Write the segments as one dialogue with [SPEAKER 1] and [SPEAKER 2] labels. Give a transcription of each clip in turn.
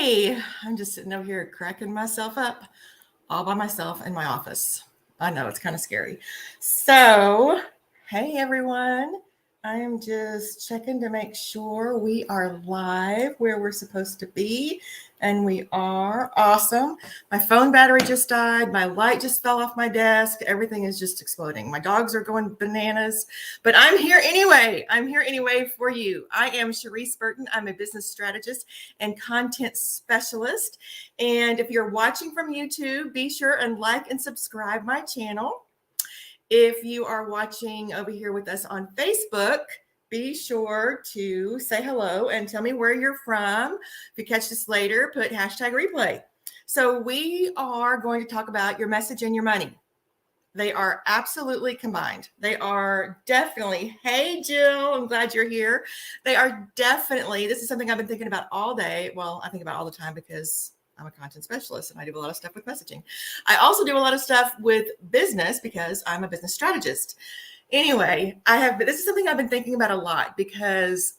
[SPEAKER 1] Hey, I'm just sitting over here cracking myself up all by myself in my office. I know it's kind of scary. So, hey everyone. I am just checking to make sure we are live where we're supposed to be. And we are awesome. My phone battery just died. My light just fell off my desk. Everything is just exploding. My dogs are going bananas, but I'm here anyway. I'm here anyway for you. I am Sharice Burton. I'm a business strategist and content specialist. And if you're watching from YouTube, be sure and like and subscribe my channel. If you are watching over here with us on Facebook, be sure to say hello and tell me where you're from. If you catch this later, put hashtag replay. So we are going to talk about your message and your money. They are absolutely combined. They are definitely, hey, Jill, I'm glad you're here. They are definitely, this is something I've been thinking about all day. Well, I think about all the time because I'm a content specialist and I do a lot of stuff with messaging. I also do a lot of stuff with business because I'm a business strategist. Anyway, this is something I've been thinking about a lot because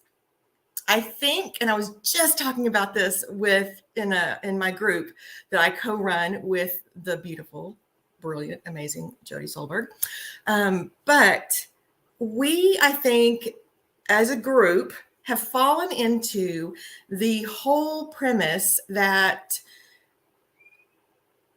[SPEAKER 1] I think, and I was just talking about this in my group that I co-run with the beautiful, brilliant, amazing Jody Solberg. But I think, as a group, have fallen into the whole premise that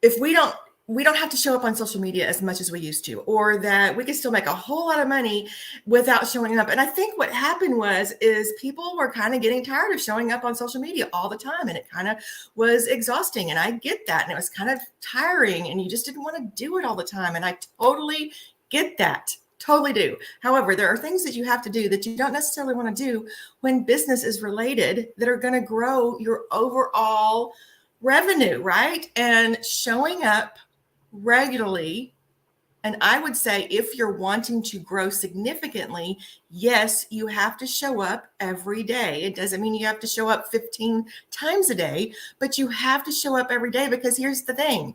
[SPEAKER 1] if we don't have to show up on social media as much as we used to, or that we could still make a whole lot of money without showing up. And I think what happened is people were kind of getting tired of showing up on social media all the time. And it kind of was exhausting. And I get that. And it was kind of tiring and you just didn't want to do it all the time. And I totally get that. Totally do. However, there are things that you have to do that you don't necessarily want to do when business is related that are going to grow your overall revenue, right? And showing up regularly. And I would say if you're wanting to grow significantly, yes, you have to show up every day. It doesn't mean you have to show up 15 times a day, but you have to show up every day because here's the thing.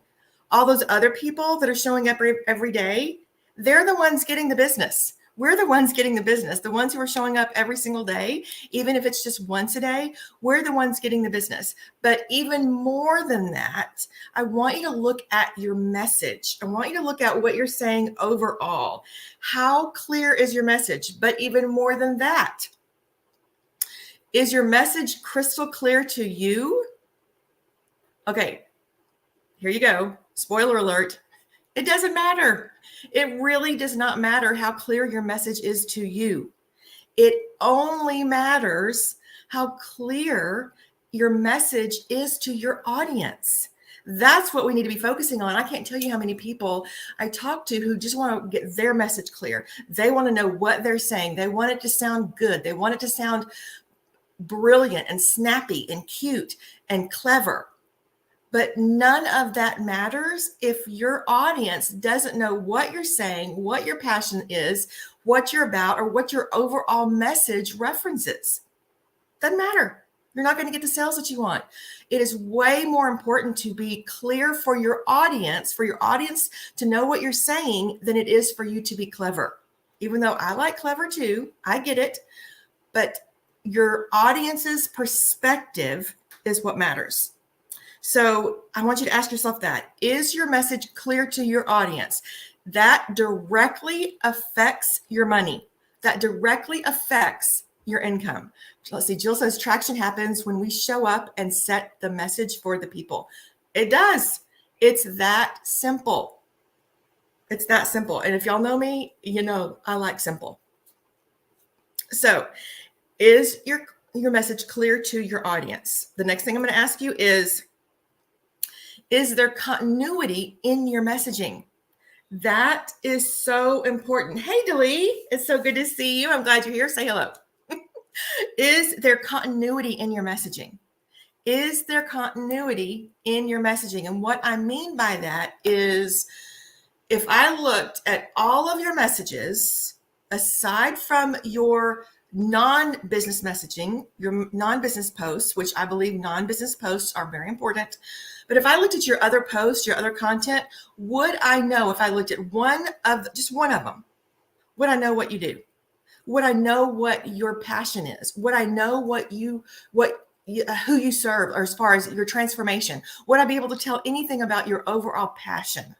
[SPEAKER 1] All those other people that are showing up every day, they're the ones getting the business. We're the ones getting the business. The ones who are showing up every single day, even if it's just once a day, we're the ones getting the business. But even more than that, I want you to look at your message. I want you to look at what you're saying overall. How clear is your message? But even more than that, is your message crystal clear to you? Okay, here you go. Spoiler alert. It doesn't matter. It really does not matter how clear your message is to you. It only matters how clear your message is to your audience. That's what we need to be focusing on. I can't tell you how many people I talk to who just want to get their message clear. They want to know what they're saying. They want it to sound good. They want it to sound brilliant and snappy and cute and clever. But none of that matters if your audience doesn't know what you're saying, what your passion is, what you're about, or what your overall message references. Doesn't matter. You're not going to get the sales that you want. It is way more important to be clear for your audience to know what you're saying than it is for you to be clever. Even though I like clever too, I get it. But your audience's perspective is what matters. So I want you to ask yourself that. Is your message clear to your audience? That directly affects your money. That directly affects your income. Let's see, Jill says traction happens when we show up and set the message for the people. It does. It's that simple. It's that simple. And if y'all know me, you know I like simple. So is your message clear to your audience? The next thing I'm going to ask you is there continuity in your messaging? That is so important. Hey, Dalee, it's so good to see you. I'm glad you're here. Say hello. Is there continuity in your messaging? Is there continuity in your messaging? And what I mean by that is if I looked at all of your messages, aside from your non-business messaging, your non-business posts, which I believe non-business posts are very important. But if I looked at your other posts, your other content, would I know if I looked at just one of them, would I know what you do? Would I know what your passion is? Would I know what who you serve, or as far as your transformation? Would I be able to tell anything about your overall passion?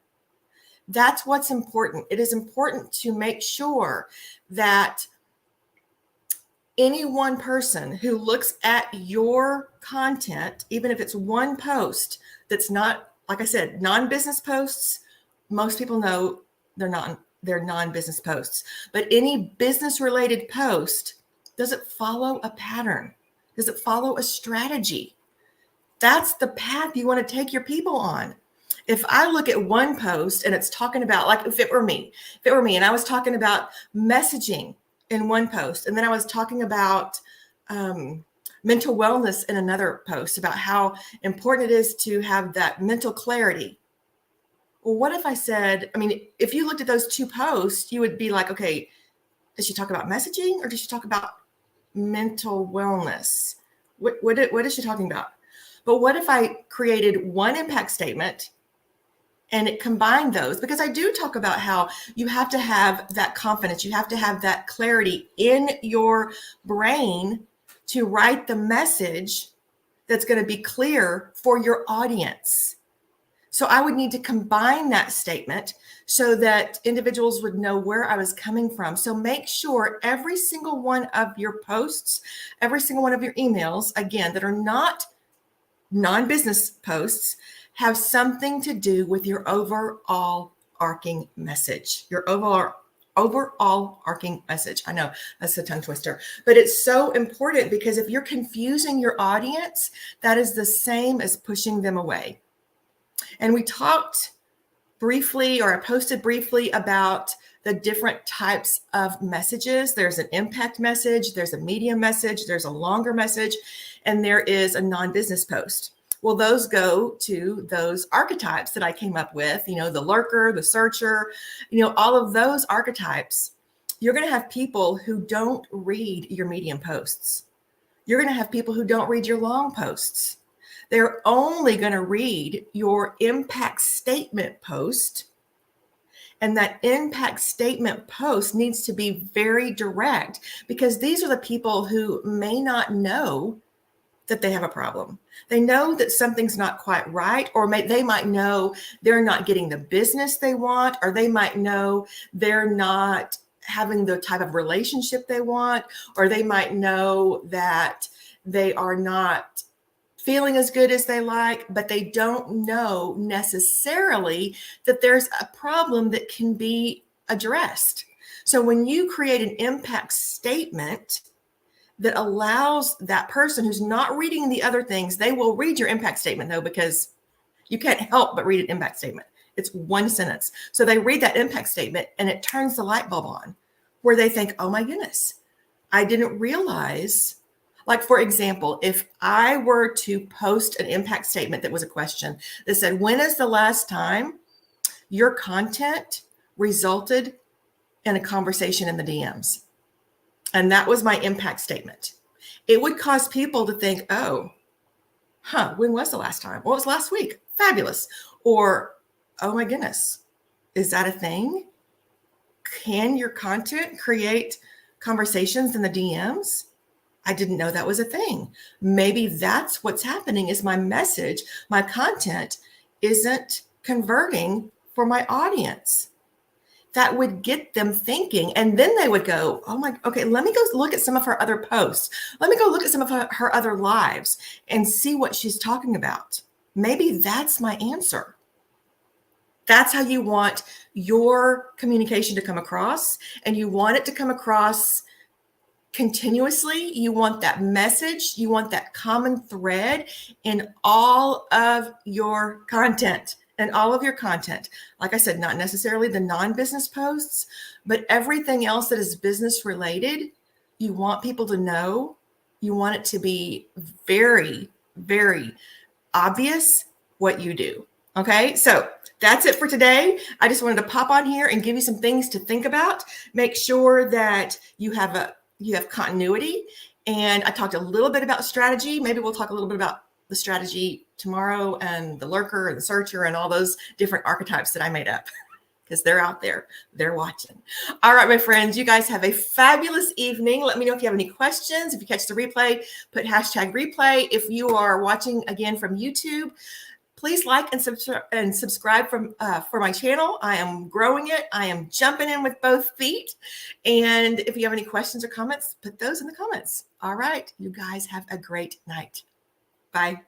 [SPEAKER 1] That's what's important. It is important to make sure that any one person who looks at your content, even if it's one post that's not, like I said, non-business posts, most people know they're non-business posts. But any business related post, does it follow a pattern? Does it follow a strategy? That's the path you want to take your people on. If I look at one post and it's talking about, like if it were me and I was talking about messaging in one post, and then I was talking about mental wellness in another post, about how important it is to have that mental clarity. Well, what if I said, I mean, if you looked at those two posts, you would be like, okay, did she talk about messaging or did she talk about mental wellness? What is she talking about? But what if I created one impact statement and it combined those? Because I do talk about how you have to have that confidence. You have to have that clarity in your brain to write the message that's going to be clear for your audience. So I would need to combine that statement so that individuals would know where I was coming from. So make sure every single one of your posts, every single one of your emails, again, that are not non-business posts, have something to do with your overall arcing message, your overall arcing message. I know that's a tongue twister, but it's so important, because if you're confusing your audience, that is the same as pushing them away. And we talked briefly, or I posted briefly, about the different types of messages. There's an impact message, there's a medium message, there's a longer message, and there is a non-business post. Well, those go to those archetypes that I came up with, the lurker, the searcher, all of those archetypes. You're going to have people who don't read your medium posts. You're going to have people who don't read your long posts. They're only going to read your impact statement post. And that impact statement post needs to be very direct, because these are the people who may not know that they have a problem. They know that something's not quite right, or they might know they're not getting the business they want, or they might know they're not having the type of relationship they want, or they might know that they are not feeling as good as they like, but they don't know necessarily that there's a problem that can be addressed. So when you create an impact statement that allows that person who's not reading the other things, they will read your impact statement though, because you can't help but read an impact statement. It's one sentence. So they read that impact statement and it turns the light bulb on, where they think, oh my goodness, I didn't realize. Like, for example, if I were to post an impact statement that was a question that said, when is the last time your content resulted in a conversation in the DMs? And that was my impact statement. It would cause people to think, oh, when was the last time? Well, it was last week. Fabulous. Or, oh my goodness, is that a thing? Can your content create conversations in the DMs? I didn't know that was a thing. Maybe that's what's happening, is my message, my content isn't converting for my audience. That would get them thinking. And then they would go, okay, let me go look at some of her other posts. Let me go look at some of her other lives and see what she's talking about. Maybe that's my answer. That's how you want your communication to come across. And you want it to come across continuously. You want that message, you want that common thread in all of your content. Like I said, not necessarily the non-business posts, but everything else that is business related. You want people to know. You want it to be very, very obvious what you do. Okay, so that's it for today. I just wanted to pop on here and give you some things to think about. Make sure that you have continuity. And I talked a little bit about strategy. Maybe we'll talk a little bit about the strategy tomorrow, and the lurker and the searcher and all those different archetypes that I made up. because they're out there. They're watching. All right, my friends, you guys have a fabulous evening. Let me know if you have any questions. If you catch the replay, put hashtag replay. If you are watching again from YouTube, please like and subscribe for my channel. I am growing it. I am jumping in with both feet. And if you have any questions or comments, put those in the comments. All right, you guys have a great night. Bye.